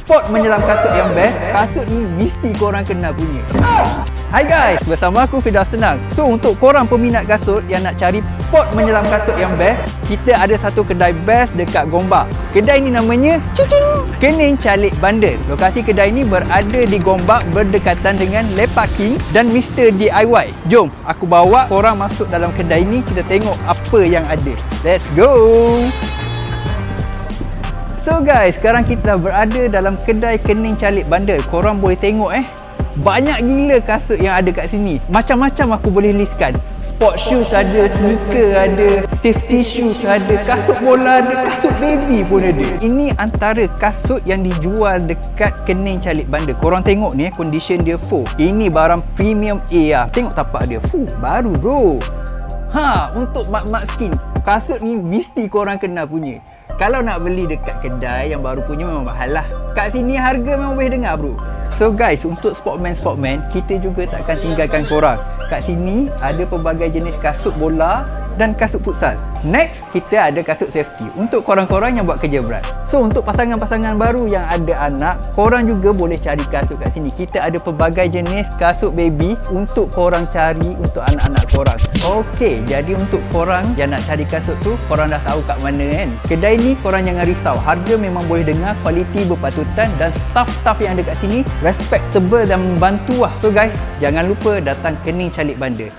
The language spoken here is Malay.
spot menyelam kasut yang best, kasut ni mesti korang kena punya. Hai guys, bersama aku Firdaus Tenang. So untuk korang peminat kasut yang nak cari spot menyelam kasut yang best, kita ada satu kedai best dekat Gombak. Kedai ni namanya Kening Calik Bandar. Lokasi kedai ni berada di Gombak berdekatan dengan Lepak King dan Mr. DIY. Jom aku bawa korang masuk dalam kedai ni, kita tengok apa yang ada. Let's go. So guys, sekarang kita berada dalam kedai Kening Calik Bandar. Korang boleh tengok banyak gila kasut yang ada kat sini. Macam-macam aku boleh listkan. Sport shoes ada, sneaker ada, safety shoes ada, kasut bola ada, kasut baby pun ada. Ini antara kasut yang dijual dekat Kening Calik Bandar. Korang tengok ni condition dia full. Ini barang premium A lah. Tengok tapak dia full, baru bro. Untuk mak-mak skin, kasut ni mesti korang kena punya. Kalau nak beli dekat kedai yang baru punya memang mahal lah. Kat sini harga memang boleh dengar bro. So guys, untuk sportman, kita juga takkan tinggalkan korang. Kat sini ada pelbagai jenis kasut bola dan kasut futsal. Next, kita ada kasut safety untuk korang-korang yang buat kerja berat. So untuk pasangan-pasangan baru yang ada anak, korang juga boleh cari kasut kat sini. Kita ada pelbagai jenis kasut baby untuk korang cari untuk anak-anak korang. Okey, jadi untuk korang yang nak cari kasut tu, korang dah tahu kat mana kan. Kedai ni korang jangan risau, harga memang boleh dengar, kualiti berpatutan dan staff-staff yang ada kat sini respectable dan membantu lah. So guys, jangan lupa datang Kening Calik Bandar.